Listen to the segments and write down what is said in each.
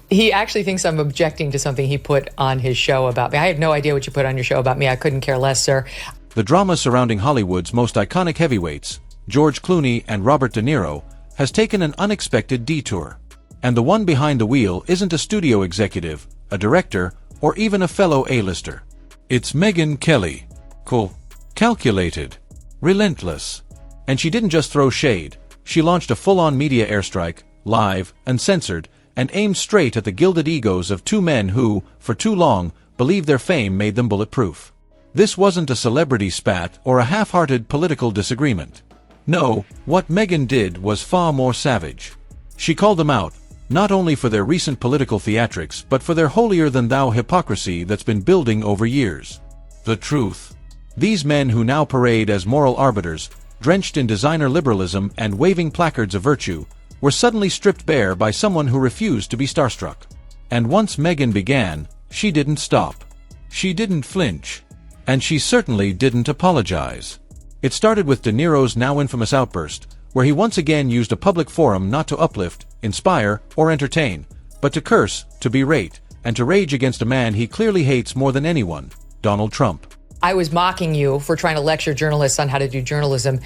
He actually thinks I'm objecting to something he put on his show about me. I have no idea what you put on your show about me. I couldn't care less, sir. The drama surrounding Hollywood's most iconic heavyweights, George Clooney and Robert De Niro, has taken an unexpected detour. And the one behind the wheel isn't a studio executive, a director, or even a fellow A-lister. It's Megyn Kelly. Cool. Calculated. Relentless. And she didn't just throw shade. She launched a full-on media airstrike, live, uncensored, and aimed straight at the gilded egos of two men who, for too long, believed their fame made them bulletproof. This wasn't a celebrity spat or a half-hearted political disagreement. No, what Megyn did was far more savage. She called them out, not only for their recent political theatrics but for their holier-than-thou hypocrisy that's been building over years. The truth. These men who now parade as moral arbiters, drenched in designer liberalism and waving placards of virtue, were suddenly stripped bare by someone who refused to be starstruck. And once Megyn began, she didn't stop. She didn't flinch. And she certainly didn't apologize. It started with De Niro's now infamous outburst, where he once again used a public forum not to uplift, inspire, or entertain, but to curse, to berate, and to rage against a man he clearly hates more than anyone, Donald Trump. I was mocking you for trying to lecture journalists on how to do journalism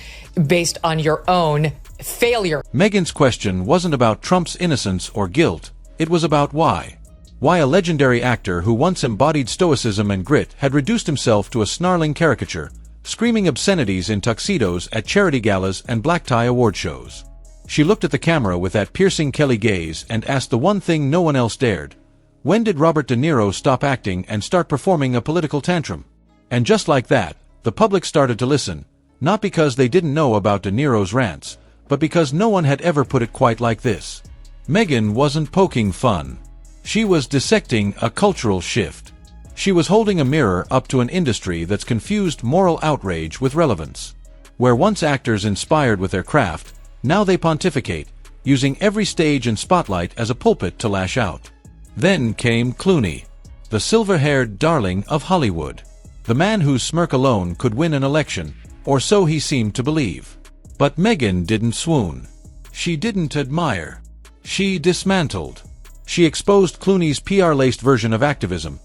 based on your own failure. Megyn's question wasn't about Trump's innocence or guilt, it was about why. Why a legendary actor who once embodied stoicism and grit had reduced himself to a snarling caricature, screaming obscenities in tuxedos at charity galas and black tie award shows. She looked at the camera with that piercing Kelly gaze and asked the one thing no one else dared. When did Robert De Niro stop acting and start performing a political tantrum? And just like that, the public started to listen, not because they didn't know about De Niro's rants, but because no one had ever put it quite like this. Megyn wasn't poking fun. She was dissecting a cultural shift. She was holding a mirror up to an industry that's confused moral outrage with relevance. Where once actors inspired with their craft, now they pontificate, using every stage and spotlight as a pulpit to lash out. Then came Clooney, the silver-haired darling of Hollywood. The man whose smirk alone could win an election, or so he seemed to believe. But Megyn didn't swoon. She didn't admire. She dismantled. She exposed Clooney's PR-laced version of activism.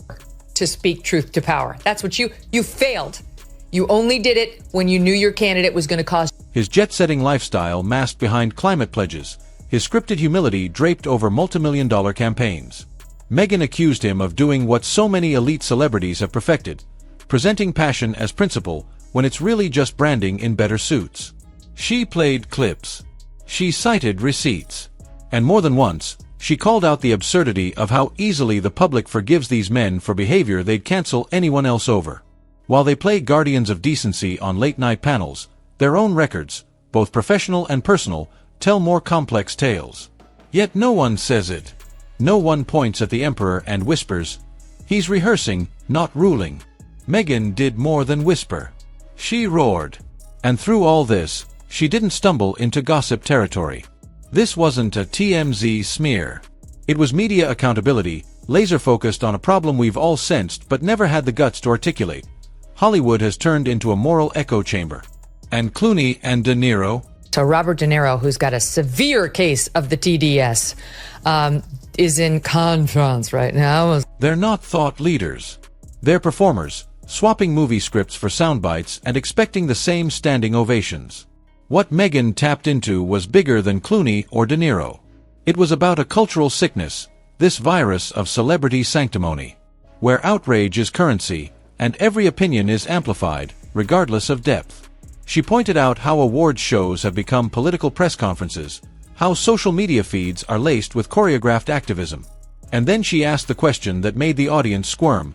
To speak truth to power. That's what you failed. You only did it when you knew your candidate was going to cause. His jet-setting lifestyle masked behind climate pledges, his scripted humility draped over multi-million-dollar campaigns. Megyn accused him of doing what so many elite celebrities have perfected, presenting passion as principle when it's really just branding in better suits. She played clips. She cited receipts. And more than once, she called out the absurdity of how easily the public forgives these men for behavior they'd cancel anyone else over. While they play guardians of decency on late-night panels, their own records, both professional and personal, tell more complex tales. Yet no one says it. No one points at the emperor and whispers, "He's rehearsing, not ruling." Megyn did more than whisper. She roared. And through all this, she didn't stumble into gossip territory. This wasn't a TMZ smear. It was media accountability, laser-focused on a problem we've all sensed but never had the guts to articulate. Hollywood has turned into a moral echo chamber. And Clooney and De Niro? So Robert De Niro, who's got a severe case of the TDS, is in conference right now. They're not thought leaders. They're performers, swapping movie scripts for sound bites and expecting the same standing ovations. What Megyn tapped into was bigger than Clooney or De Niro. It was about a cultural sickness, this virus of celebrity sanctimony, where outrage is currency, and every opinion is amplified, regardless of depth. She pointed out how awards shows have become political press conferences, how social media feeds are laced with choreographed activism. And then she asked the question that made the audience squirm.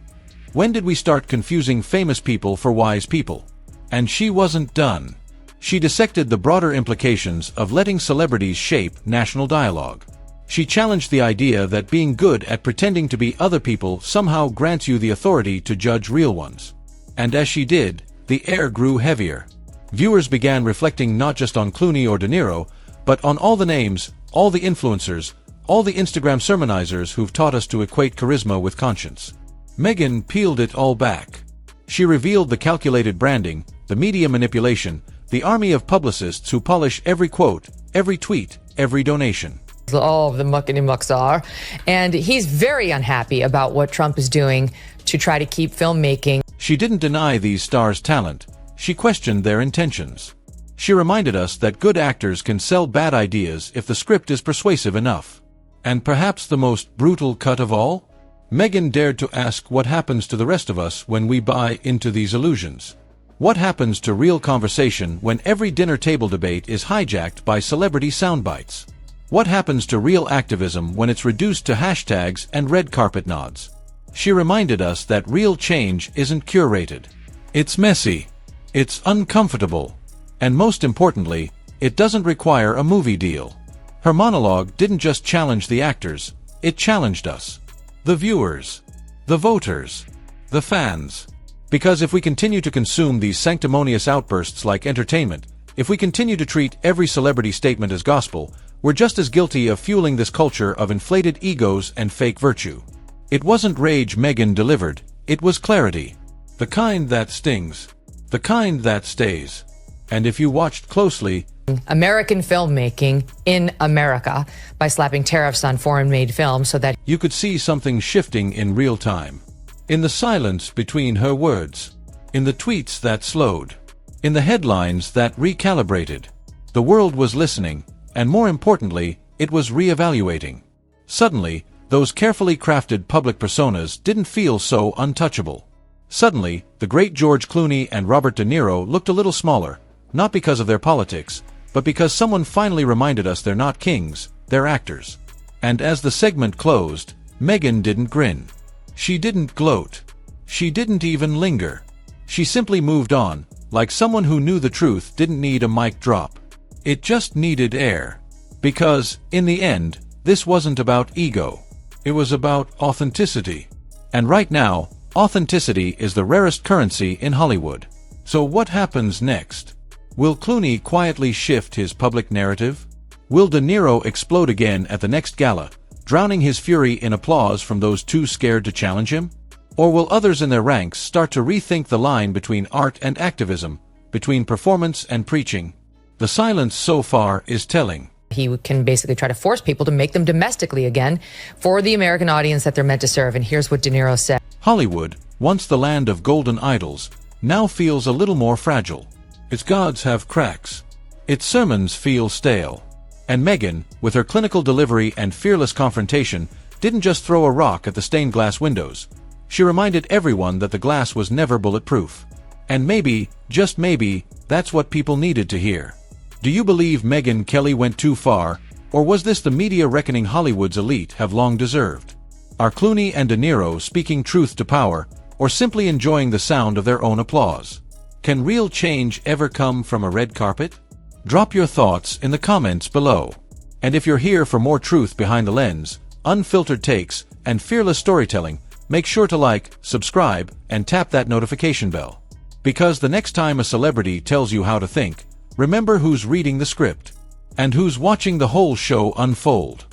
When did we start confusing famous people for wise people? And she wasn't done. She dissected the broader implications of letting celebrities shape national dialogue. She challenged the idea that being good at pretending to be other people somehow grants you the authority to judge real ones. And as she did, the air grew heavier. Viewers began reflecting not just on Clooney or De Niro, but on all the names, all the influencers, all the Instagram sermonizers who've taught us to equate charisma with conscience. Megyn peeled it all back. She revealed the calculated branding, the media manipulation, the army of publicists who polish every quote, every tweet, every donation. all of the muckety mucks are. And he's very unhappy about what Trump is doing to try to keep filmmaking. She didn't deny these stars' talent. She questioned their intentions. She reminded us that good actors can sell bad ideas if the script is persuasive enough. And perhaps the most brutal cut of all? Megyn dared to ask what happens to the rest of us when we buy into these illusions. What happens to real conversation when every dinner table debate is hijacked by celebrity soundbites? What happens to real activism when it's reduced to hashtags and red carpet nods? She reminded us that real change isn't curated. It's messy. It's uncomfortable. And most importantly, it doesn't require a movie deal. Her monologue didn't just challenge the actors, it challenged us. The viewers. The voters. The fans. Because if we continue to consume these sanctimonious outbursts like entertainment, if we continue to treat every celebrity statement as gospel, we're just as guilty of fueling this culture of inflated egos and fake virtue. It wasn't rage Megyn delivered, it was clarity. The kind that stings. The kind that stays. And if you watched closely, American filmmaking in America by slapping tariffs on foreign-made films so that you could see something shifting in real time. In the silence between her words. In the tweets that slowed. In the headlines that recalibrated. The world was listening, and more importantly, it was re-evaluating. Suddenly, those carefully crafted public personas didn't feel so untouchable. Suddenly, the great George Clooney and Robert De Niro looked a little smaller, not because of their politics, but because someone finally reminded us they're not kings, they're actors. And as the segment closed, Megyn didn't grin. She didn't gloat. She didn't even linger. She simply moved on, like someone who knew the truth didn't need a mic drop. It just needed air. Because, in the end, this wasn't about ego. It was about authenticity. And right now, authenticity is the rarest currency in Hollywood. So what happens next? Will Clooney quietly shift his public narrative? Will De Niro explode again at the next gala, drowning his fury in applause from those too scared to challenge him? Or will others in their ranks start to rethink the line between art and activism, between performance and preaching? The silence so far is telling. he can basically try to force people to make them domestically again for the American audience that they're meant to serve. And here's what De Niro said. Hollywood, once the land of golden idols, now feels a little more fragile. Its gods have cracks. Its sermons feel stale. And Megyn, with her clinical delivery and fearless confrontation, didn't just throw a rock at the stained glass windows. She reminded everyone that the glass was never bulletproof. And maybe, just maybe, that's what people needed to hear. Do you believe Megyn Kelly went too far, or was this the media reckoning Hollywood's elite have long deserved? Are Clooney and De Niro speaking truth to power, or simply enjoying the sound of their own applause? Can real change ever come from a red carpet? Drop your thoughts in the comments below. And if you're here for more truth behind the lens, unfiltered takes, and fearless storytelling, make sure to like, subscribe, and tap that notification bell. Because the next time a celebrity tells you how to think, remember who's reading the script and who's watching the whole show unfold.